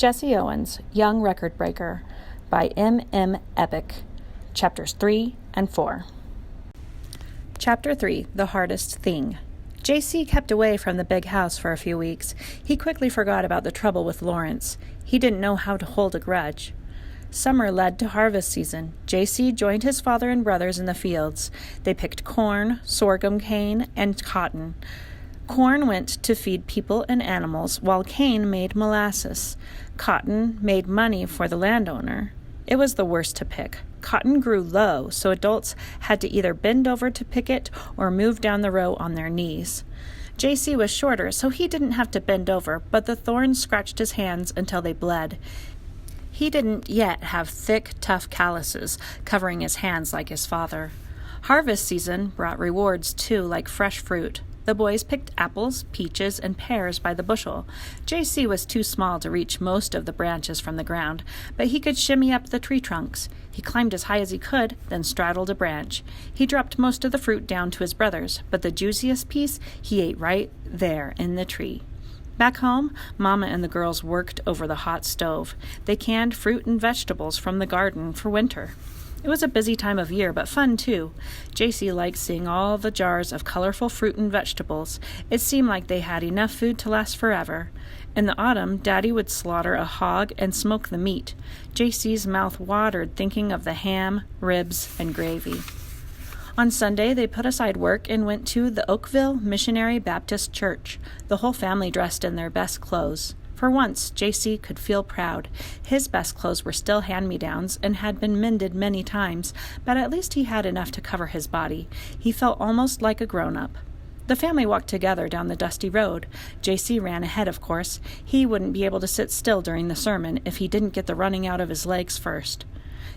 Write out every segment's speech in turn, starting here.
Jesse Owens, Young Record Breaker, by M. Eboch, Chapters 3 and 4. Chapter 3, The Hardest Thing. J.C. kept away from the big house for a few weeks. He quickly forgot about the trouble with Lawrence. He didn't know how to hold a grudge. Summer led to harvest season. J.C. joined his father and brothers in the fields. They picked corn, sorghum cane, and cotton. Corn went to feed people and animals, while cane made molasses. Cotton made money for the landowner. It was the worst to pick. Cotton grew low, so adults had to either bend over to pick it or move down the row on their knees. J.C. was shorter, so he didn't have to bend over, but the thorns scratched his hands until they bled. He didn't yet have thick, tough calluses covering his hands like his father. Harvest season brought rewards, too, like fresh fruit. The boys picked apples, peaches, and pears by the bushel. J.C. was too small to reach most of the branches from the ground, but he could shimmy up the tree trunks. He climbed as high as he could, then straddled a branch. He dropped most of the fruit down to his brothers, but the juiciest piece he ate right there in the tree. Back home, Mama and the girls worked over the hot stove. They canned fruit and vegetables from the garden for winter. It was a busy time of year, but fun, too. J.C. liked seeing all the jars of colorful fruit and vegetables. It seemed like they had enough food to last forever. In the autumn, Daddy would slaughter a hog and smoke the meat. J.C.'s mouth watered thinking of the ham, ribs, and gravy. On Sunday, they put aside work and went to the Oakville Missionary Baptist Church, the whole family dressed in their best clothes. For once, J.C. could feel proud. His best clothes were still hand-me-downs and had been mended many times, but at least he had enough to cover his body. He felt almost like a grown-up. The family walked together down the dusty road. J.C. ran ahead, of course. He wouldn't be able to sit still during the sermon if he didn't get the running out of his legs first.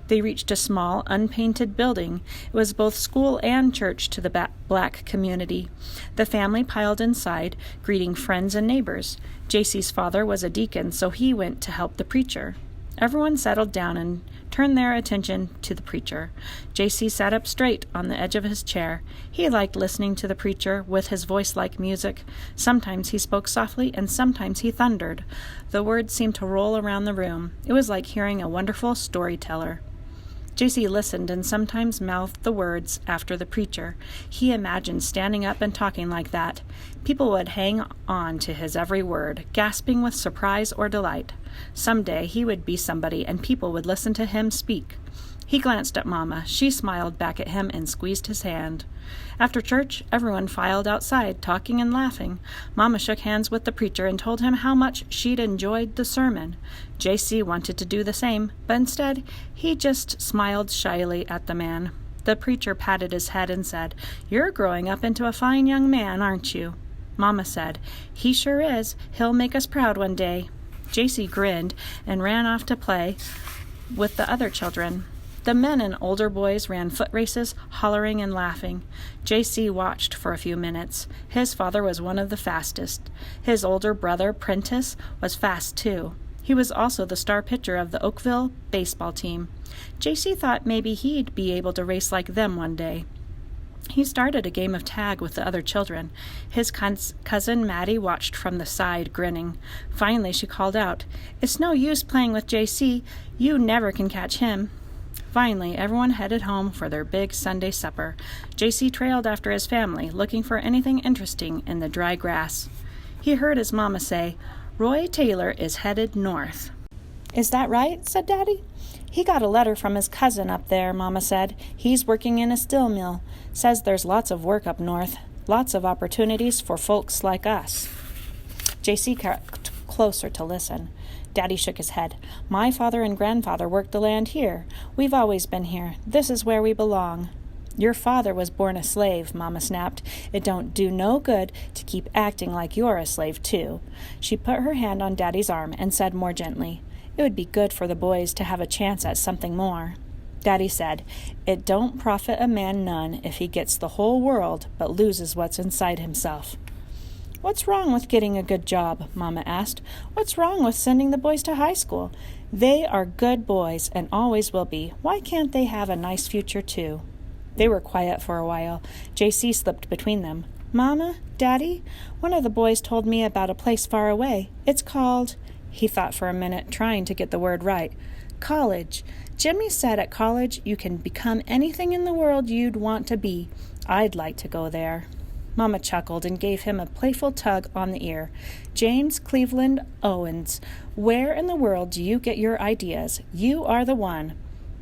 They reached a small, unpainted building. It was both school and church to the black community. The family piled inside, greeting friends and neighbors. J.C.'s father was a deacon, so he went to help the preacher. Everyone settled down and turned their attention to the preacher. J.C. sat up straight on the edge of his chair. He liked listening to the preacher with his voice like music. Sometimes he spoke softly, and sometimes he thundered. The words seemed to roll around the room. It was like hearing a wonderful storyteller. J.C. listened and sometimes mouthed the words after the preacher. He imagined standing up and talking like that. People would hang on to his every word, gasping with surprise or delight. Someday he would be somebody and people would listen to him speak. He glanced at Mama. She smiled back at him and squeezed his hand. After church, everyone filed outside, talking and laughing. Mama shook hands with the preacher and told him how much she'd enjoyed the sermon. J.C. wanted to do the same, but instead, he just smiled shyly at the man. The preacher patted his head and said, "You're growing up into a fine young man, aren't you?" Mama said, "He sure is. He'll make us proud one day." J.C. grinned and ran off to play with the other children. The men and older boys ran foot races, hollering and laughing. J.C. watched for a few minutes. His father was one of the fastest. His older brother, Prentice, was fast too. He was also the star pitcher of the Oakville baseball team. J.C. thought maybe he'd be able to race like them one day. He started a game of tag with the other children. His cousin Maddie watched from the side, grinning. Finally, she called out, "It's no use playing with J.C. You never can catch him." Finally, everyone headed home for their big Sunday supper. J.C. trailed after his family, looking for anything interesting in the dry grass. He heard his mama say, "Roy Taylor is headed north." "Is that right?" said Daddy. "He got a letter from his cousin up there," Mama said. "He's working in a steel mill. Says there's lots of work up north. Lots of opportunities for folks like us." J.C. crept closer to listen. Daddy shook his head. "My father and grandfather worked the land here. We've always been here. This is where we belong." "Your father was born a slave," Mama snapped. "It don't do no good to keep acting like you're a slave, too." She put her hand on Daddy's arm and said more gently, "It would be good for the boys to have a chance at something more." Daddy said, "It don't profit a man none if he gets the whole world but loses what's inside himself." "What's wrong with getting a good job?" Mama asked. "What's wrong with sending the boys to high school? They are good boys and always will be. Why can't they have a nice future, too?" They were quiet for a while. J.C. slipped between them. "Mama, Daddy, one of the boys told me about a place far away. It's called..." He thought for a minute, trying to get the word right. College. Jimmy said at college you can become anything in the world you'd want to be. I'd like to go there. Mama chuckled and gave him a playful tug on the ear. James Cleveland Owens, where in the world do you get your ideas? You are the one.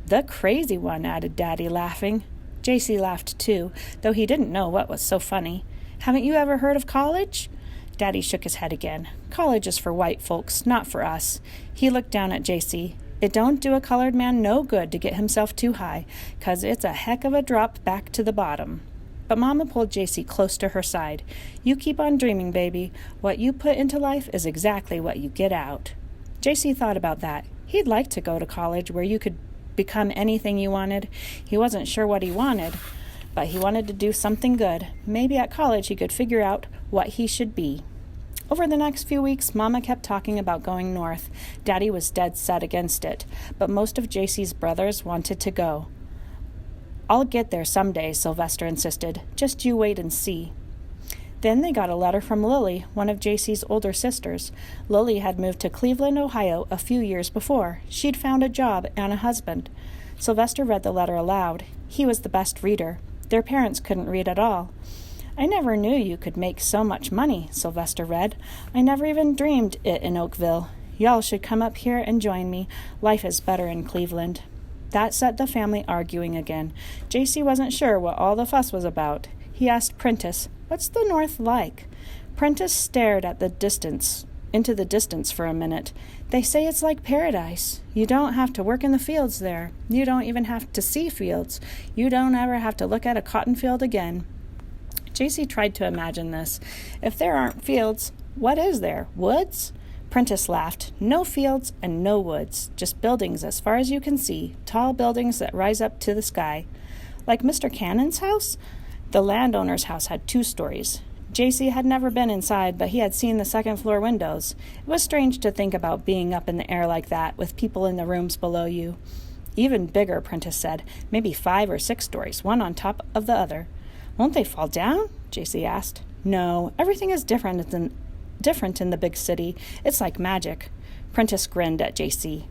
The crazy one, added Daddy, laughing. J.C. laughed too, though he didn't know what was so funny. Haven't you ever heard of college? Daddy shook his head again. College is for white folks, not for us. He looked down at J.C. It don't do a colored man no good to get himself too high, 'cause it's a heck of a drop back to the bottom. But Mama pulled J.C. close to her side. You keep on dreaming, baby. What you put into life is exactly what you get out. J.C. thought about that. He'd like to go to college where you could become anything you wanted. He wasn't sure what he wanted, but he wanted to do something good. Maybe at college he could figure out what he should be. Over the next few weeks, Mama kept talking about going north. Daddy was dead set against it, but most of J.C.'s brothers wanted to go. I'll get there someday, Sylvester insisted. Just you wait and see. Then they got a letter from Lily, one of J.C.'s older sisters. Lily had moved to Cleveland, Ohio a few years before. She'd found a job and a husband. Sylvester read the letter aloud. He was the best reader. Their parents couldn't read at all. I never knew you could make so much money, Sylvester read. I never even dreamed it in Oakville. Y'all should come up here and join me. Life is better in Cleveland. That set the family arguing again. J.C. wasn't sure what all the fuss was about. He asked Prentice, "What's the north like?" Prentice stared at into the distance for a minute. "They say it's like paradise. You don't have to work in the fields there. You don't even have to see fields. You don't ever have to look at a cotton field again." J.C. tried to imagine this. If there aren't fields, what is there? Woods? Prentice laughed. No fields and no woods, just buildings as far as you can see, tall buildings that rise up to the sky. Like Mr. Cannon's house? The landowner's house had 2 stories. J.C. had never been inside, but he had seen the second-floor windows. It was strange to think about being up in the air like that, with people in the rooms below you. Even bigger, Prentice said. Maybe 5 or 6 stories, one on top of the other. Won't they fall down? J.C. asked. No, everything is different in the big city. It's like magic. Prentice grinned at J.C.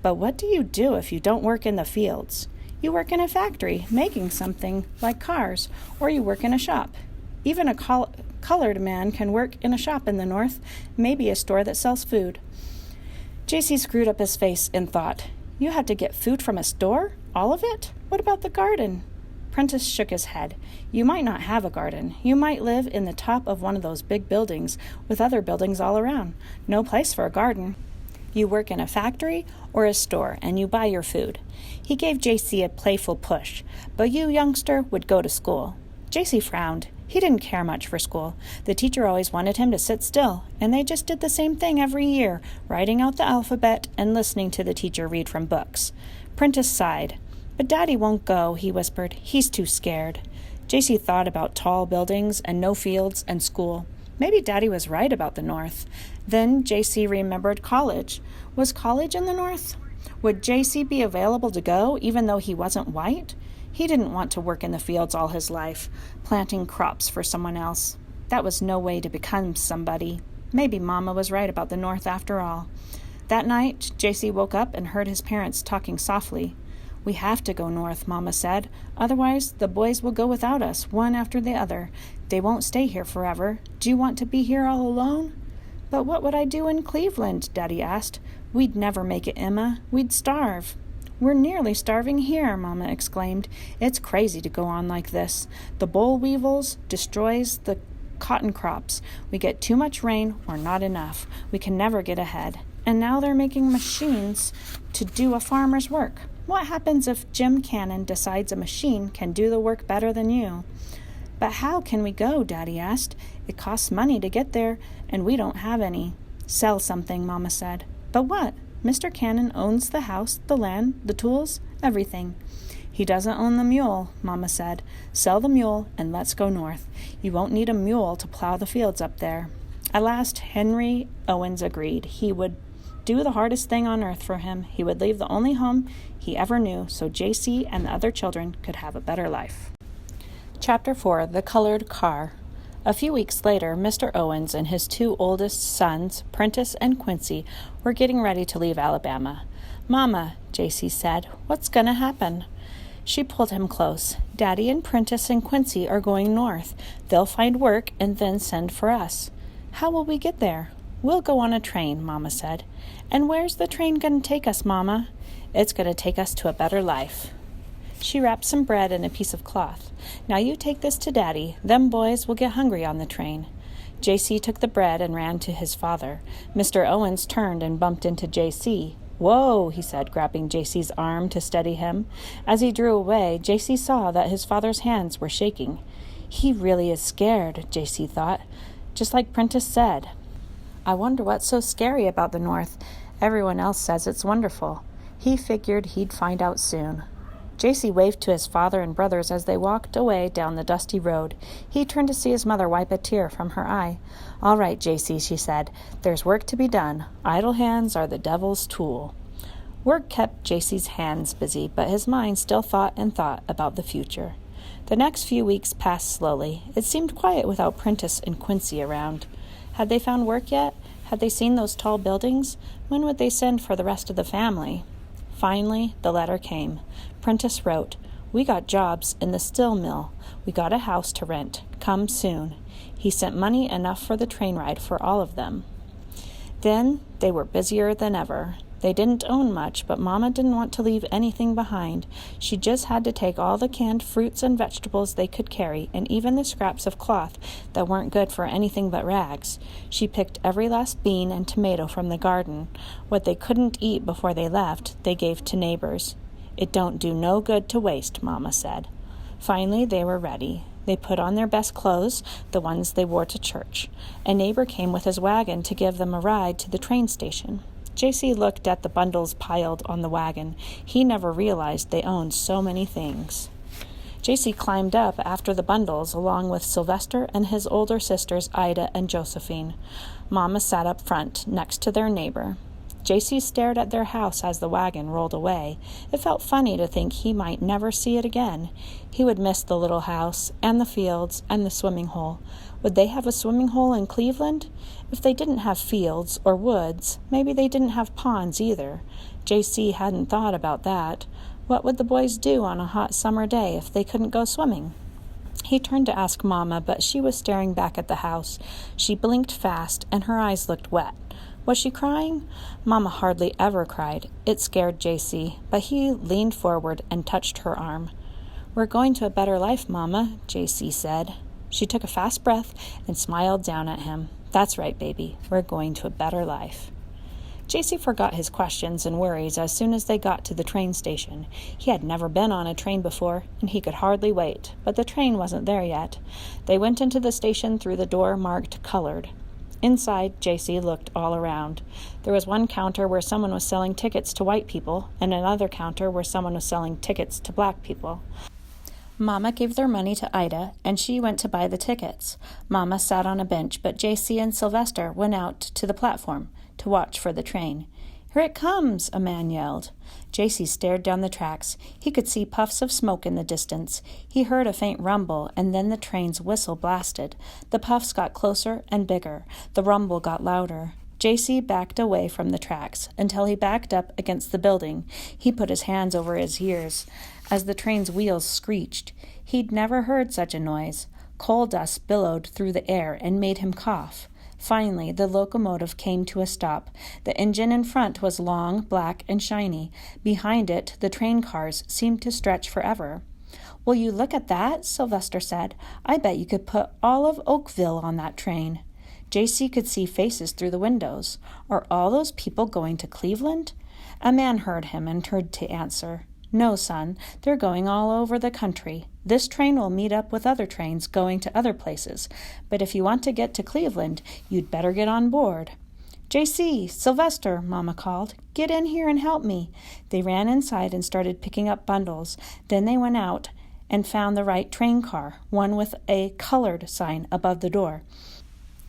But what do you do if you don't work in the fields? You work in a factory, making something like cars, or you work in a shop. Even a colored man can work in a shop in the north, maybe a store that sells food. J.C. screwed up his face in thought. You have to get food from a store? All of it? What about the garden? Prentice shook his head. You might not have a garden. You might live in the top of one of those big buildings with other buildings all around. No place for a garden. You work in a factory or a store, and you buy your food. He gave J.C. a playful push. But you, youngster, would go to school. J.C. frowned. He didn't care much for school. The teacher always wanted him to sit still, and they just did the same thing every year, writing out the alphabet and listening to the teacher read from books. Prentice sighed. But Daddy won't go, he whispered. He's too scared. J.C. thought about tall buildings and no fields and school. Maybe Daddy was right about the north. Then J.C. remembered college. Was college in the north? Would J.C. be available to go, even though he wasn't white? He didn't want to work in the fields all his life, planting crops for someone else. That was no way to become somebody. Maybe Mama was right about the north after all. That night, J.C. woke up and heard his parents talking softly. We have to go north, Mama said. Otherwise, the boys will go without us, one after the other. They won't stay here forever. Do you want to be here all alone? But what would I do in Cleveland? Daddy asked. We'd never make it, Emma. We'd starve. We're nearly starving here, Mama exclaimed. It's crazy to go on like this. The boll weevils destroys the cotton crops. We get too much rain or not enough. We can never get ahead. And now they're making machines to do a farmer's work. What happens if Jim Cannon decides a machine can do the work better than you? But how can we go? Daddy asked. It costs money to get there, and we don't have any. Sell something, Mama said. But what? Mr. Cannon owns the house, the land, the tools, everything. He doesn't own the mule, Mama said. Sell the mule and let's go north. You won't need a mule to plow the fields up there. At last, Henry Owens agreed. He would do the hardest thing on earth for him. He would leave the only home he ever knew so J.C. and the other children could have a better life. Chapter 4. The Colored Car. A few weeks later, Mr. Owens and his two oldest sons, Prentice and Quincy, were getting ready to leave Alabama. "Mama," JC said, "what's going to happen?" She pulled him close. "Daddy and Prentice and Quincy are going north. They'll find work and then send for us." "How will we get there?" "We'll go on a train," Mama said. "And where's the train going to take us, Mama?" "It's going to take us to a better life." She wrapped some bread in a piece of cloth. "Now you take this to Daddy. Them boys will get hungry on the train." JC took the bread and ran to his father. Mr. Owens turned and bumped into JC. "Whoa," he said, grabbing JC's arm to steady him. As he drew away, JC saw that his father's hands were shaking. "He really is scared," JC thought, just like Prentice said. "I wonder what's so scary about the North. Everyone else says it's wonderful." He figured he'd find out soon. JC waved to his father and brothers as they walked away down the dusty road. He turned to see his mother wipe a tear from her eye. "All right, JC," she said. "There's work to be done. Idle hands are the devil's tool." Work kept JC's hands busy, but his mind still thought about the future. The next few weeks passed slowly. It seemed quiet without Prentice and Quincy around. Had they found work yet? Had they seen those tall buildings? When would they send for the rest of the family? Finally, the letter came. Prentice wrote, "We got jobs in the steel mill. We got a house to rent. Come soon." He sent money enough for the train ride for all of them. Then they were busier than ever. They didn't own much, but Mama didn't want to leave anything behind. She just had to take all the canned fruits and vegetables they could carry, and even the scraps of cloth that weren't good for anything but rags. She picked every last bean and tomato from the garden. What they couldn't eat before they left, they gave to neighbors. "It don't do no good to waste," Mama said. Finally, they were ready. They put on their best clothes, the ones they wore to church. A neighbor came with his wagon to give them a ride to the train station. JC looked at the bundles piled on the wagon. He never realized they owned so many things. JC climbed up after the bundles along with Sylvester and his older sisters Ida and Josephine. Mama sat up front next to their neighbor. JC stared at their house as the wagon rolled away. It felt funny to think he might never see it again. He would miss the little house and the fields and the swimming hole. Would they have a swimming hole in Cleveland? If they didn't have fields or woods, maybe they didn't have ponds either. JC hadn't thought about that. What would the boys do on a hot summer day if they couldn't go swimming? He turned to ask Mama, but she was staring back at the house. She blinked fast, and her eyes looked wet. Was she crying? Mama hardly ever cried. It scared JC, but he leaned forward and touched her arm. "We're going to a better life, Mama," JC said. She took a fast breath and smiled down at him. "That's right, baby. We're going to a better life." JC forgot his questions and worries as soon as they got to the train station. He had never been on a train before, and he could hardly wait, but the train wasn't there yet. They went into the station through the door marked colored. Inside, JC looked all around. There was one counter where someone was selling tickets to white people, and another counter where someone was selling tickets to black people. Mama gave their money to Ida, and she went to buy the tickets. Mama sat on a bench, but JC and Sylvester went out to the platform to watch for the train. "Here it comes," a man yelled. JC stared down the tracks. He could see puffs of smoke in the distance. He heard a faint rumble, and then the train's whistle blasted. The puffs got closer and bigger. The rumble got louder. JC backed away from the tracks until he backed up against the building. He put his hands over his ears as the train's wheels screeched. He'd never heard such a noise. Coal dust billowed through the air and made him cough. Finally, the locomotive came to a stop. The engine in front was long, black, and shiny. Behind it, the train cars seemed to stretch forever. "Will you look at that?" Sylvester said. "I bet you could put all of Oakville on that train." JC could see faces through the windows. Are all those people going to Cleveland? A man heard him and turned to answer. "No, son, they're going all over the country. This train will meet up with other trains going to other places. But if you want to get to Cleveland, you'd better get on board." "JC, Sylvester," Mama called. "Get in here and help me." They ran inside and started picking up bundles. Then they went out and found the right train car, one with a colored sign above the door.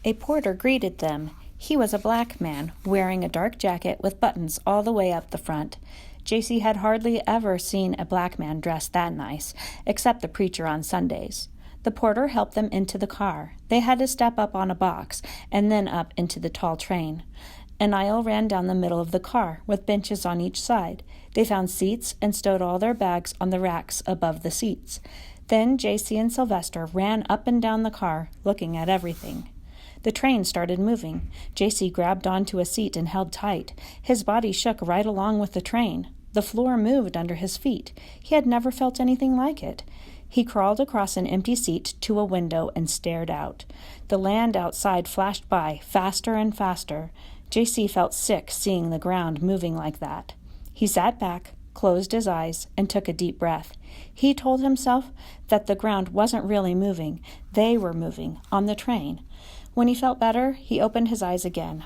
A porter greeted them. He was a black man, wearing a dark jacket with buttons all the way up the front. JC had hardly ever seen a black man dressed that nice, except the preacher on Sundays. The porter helped them into the car. They had to step up on a box and then up into the tall train. An aisle ran down the middle of the car, with benches on each side. They found seats and stowed all their bags on the racks above the seats. Then JC and Sylvester ran up and down the car, looking at everything. The train started moving. JC grabbed onto a seat and held tight. His body shook right along with the train. The floor moved under his feet. He had never felt anything like it. He crawled across an empty seat to a window and stared out. The land outside flashed by, faster and faster. JC felt sick seeing the ground moving like that. He sat back, closed his eyes, and took a deep breath. He told himself that the ground wasn't really moving. They were moving, on the train. When he felt better, he opened his eyes again.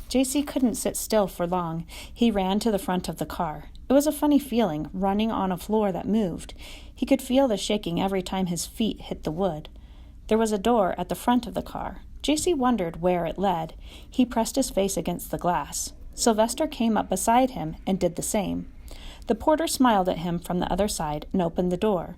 JC couldn't sit still for long. He ran to the front of the car. It was a funny feeling, running on a floor that moved. He could feel the shaking every time his feet hit the wood. There was a door at the front of the car. JC wondered where it led. He pressed his face against the glass. Sylvester came up beside him and did the same. The porter smiled at him from the other side and opened the door.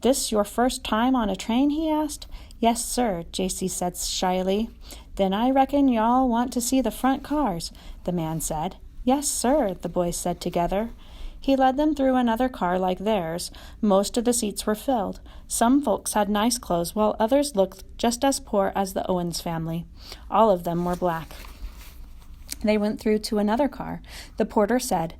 "This your first time on a train?" he asked. "Yes, sir," JC said shyly. "Then I reckon y'all want to see the front cars," the man said. "Yes, sir," the boys said together. He led them through another car like theirs. Most of the seats were filled. Some folks had nice clothes, while others looked just as poor as the Owens family. All of them were black. They went through to another car. The porter said,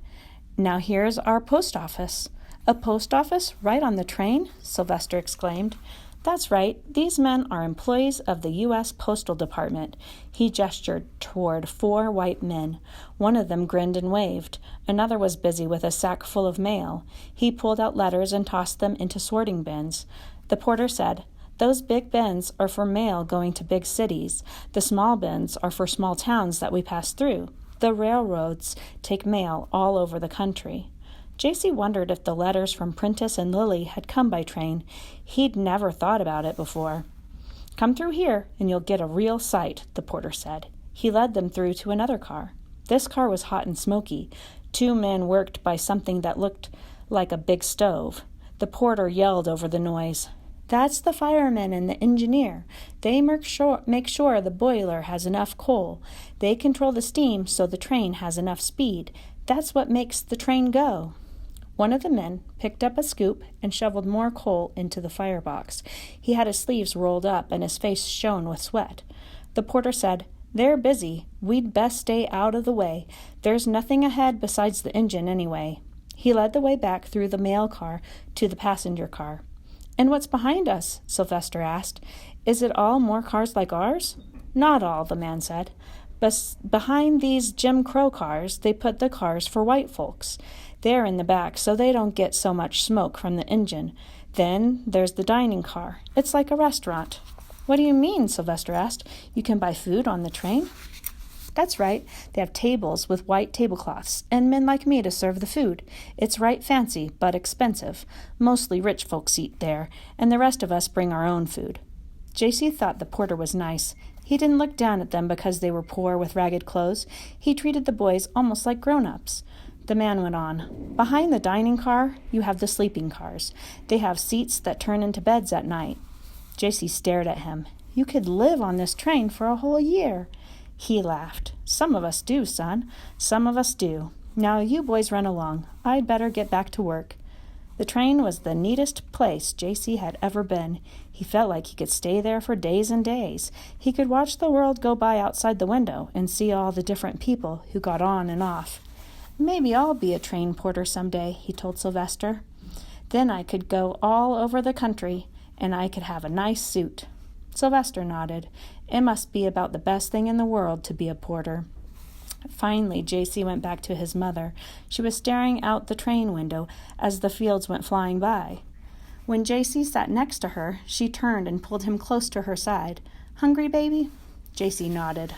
"Now here's our post office." "A post office right on the train?" Sylvester exclaimed. "That's right. These men are employees of the U.S. Postal Department." He gestured toward 4 white men. One of them grinned and waved. Another was busy with a sack full of mail. He pulled out letters and tossed them into sorting bins. The porter said, "Those big bins are for mail going to big cities. The small bins are for small towns that we pass through. The railroads take mail all over the country." JC wondered if the letters from Prentice and Lily had come by train. He'd never thought about it before. "Come through here, and you'll get a real sight," the porter said. He led them through to another car. This car was hot and smoky. 2 men worked by something that looked like a big stove. The porter yelled over the noise. "That's the fireman and the engineer. They make sure the boiler has enough coal. They control the steam so the train has enough speed. That's what makes the train go." One of the men picked up a scoop and shoveled more coal into the firebox. He had his sleeves rolled up and his face shone with sweat. The porter said, "They're busy. We'd best stay out of the way. There's nothing ahead besides the engine anyway." He led the way back through the mail car to the passenger car. "And what's behind us?" Sylvester asked. "Is it all more cars like ours?" "Not all," the man said. "Behind these Jim Crow cars, they put the cars for white folks. They're in the back, so they don't get so much smoke from the engine. Then there's the dining car. It's like a restaurant." "What do you mean?" Sylvester asked. "You can buy food on the train?" "That's right. They have tables with white tablecloths, and men like me to serve the food. It's right fancy, but expensive. Mostly rich folks eat there, and the rest of us bring our own food." JC thought the porter was nice. He didn't look down at them because they were poor with ragged clothes. He treated the boys almost like grown-ups. The man went on. "Behind the dining car, you have the sleeping cars. They have seats that turn into beds at night." JC stared at him. "You could live on this train for a whole year." He laughed. "Some of us do, son. Some of us do. Now you boys run along. I'd better get back to work." The train was the neatest place JC had ever been. He felt like he could stay there for days and days. He could watch the world go by outside the window and see all the different people who got on and off. "Maybe I'll be a train porter someday," he told Sylvester. "Then I could go all over the country, and I could have a nice suit." Sylvester nodded. It must be about the best thing in the world to be a porter. Finally, JC went back to his mother. She was staring out the train window as the fields went flying by. When JC sat next to her, she turned and pulled him close to her side. "Hungry, baby?" JC nodded.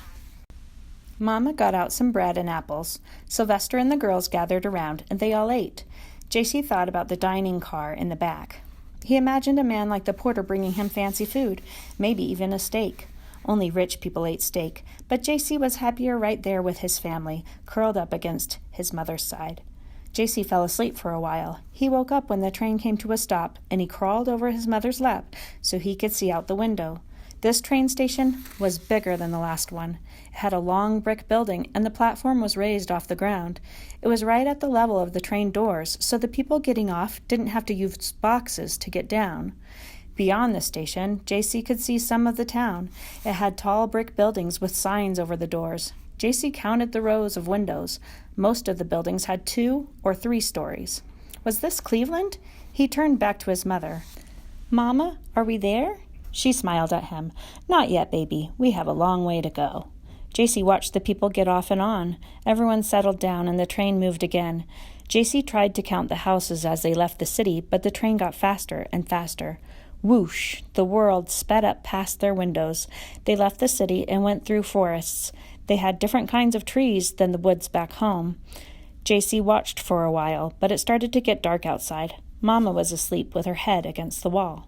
Mama got out some bread and apples. Sylvester and the girls gathered around, and they all ate. JC thought about the dining car in the back. He imagined a man like the porter bringing him fancy food, maybe even a steak. Only rich people ate steak, but JC was happier right there with his family, curled up against his mother's side. JC fell asleep for a while. He woke up when the train came to a stop, and he crawled over his mother's lap so he could see out the window. This train station was bigger than the last one. It had a long brick building, and the platform was raised off the ground. It was right at the level of the train doors, so the people getting off didn't have to use boxes to get down. Beyond the station, JC could see some of the town. It had tall brick buildings with signs over the doors. JC counted the rows of windows. Most of the buildings had 2 or 3 stories. Was this Cleveland? He turned back to his mother. "Mama, are we there?" She smiled at him. "Not yet, baby. We have a long way to go." JC watched the people get off and on. Everyone settled down and the train moved again. JC tried to count the houses as they left the city, but the train got faster and faster. Whoosh! The world sped up past their windows. They left the city and went through forests. They had different kinds of trees than the woods back home. JC watched for a while, but it started to get dark outside. Mama was asleep with her head against the wall.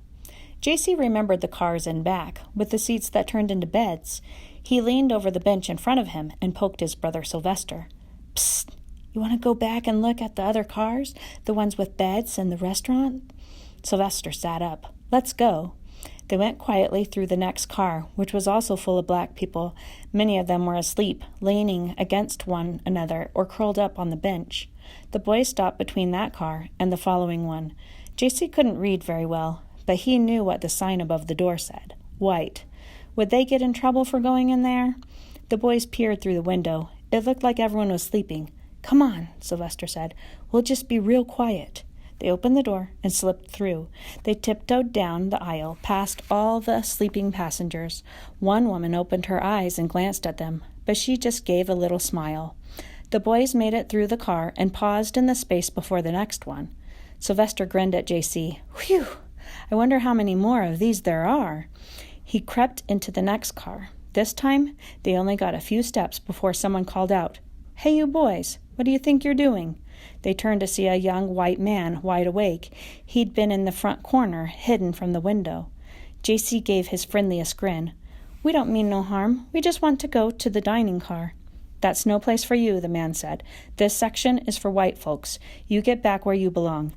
JC remembered the cars in back, with the seats that turned into beds. He leaned over the bench in front of him and poked his brother Sylvester. "Psst! You want to go back and look at the other cars, the ones with beds and the restaurant?" Sylvester sat up. "Let's go." They went quietly through the next car, which was also full of black people. Many of them were asleep, leaning against one another or curled up on the bench. The boys stopped between that car and the following one. JC couldn't read very well, but he knew what the sign above the door said. White. Would they get in trouble for going in there? The boys peered through the window. It looked like everyone was sleeping. "Come on," Sylvester said. "We'll just be real quiet." They opened the door and slipped through. They tiptoed down the aisle, past all the sleeping passengers. One woman opened her eyes and glanced at them, but she just gave a little smile. The boys made it through the car and paused in the space before the next one. Sylvester grinned at JC. "Whew! I wonder how many more of these there are." He crept into the next car. This time, they only got a few steps before someone called out, "Hey, you boys, what do you think you're doing?" They turned to see a young white man, wide awake. He'd been in the front corner, hidden from the window. JC gave his friendliest grin. "We don't mean no harm. We just want to go to the dining car." "That's no place for you," the man said. "This section is for white folks. You get back where you belong."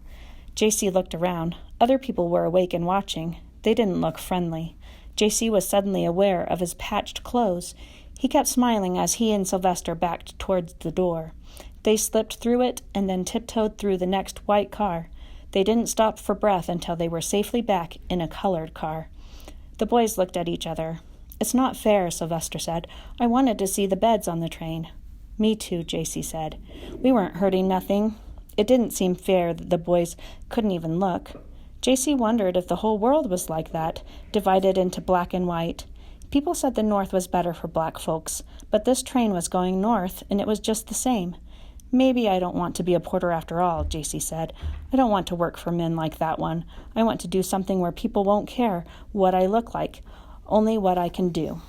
JC looked around. Other people were awake and watching. They didn't look friendly. JC was suddenly aware of his patched clothes. He kept smiling as he and Sylvester backed towards the door. They slipped through it and then tiptoed through the next white car. They didn't stop for breath until they were safely back in a colored car. The boys looked at each other. "It's not fair," Sylvester said. "I wanted to see the beds on the train." "Me too," JC said. "We weren't hurting nothing." It didn't seem fair that the boys couldn't even look. JC wondered if the whole world was like that, divided into black and white. People said the North was better for black folks, but this train was going north, and it was just the same. "Maybe I don't want to be a porter after all," JC said. "I don't want to work for men like that one. I want to do something where people won't care what I look like, only what I can do."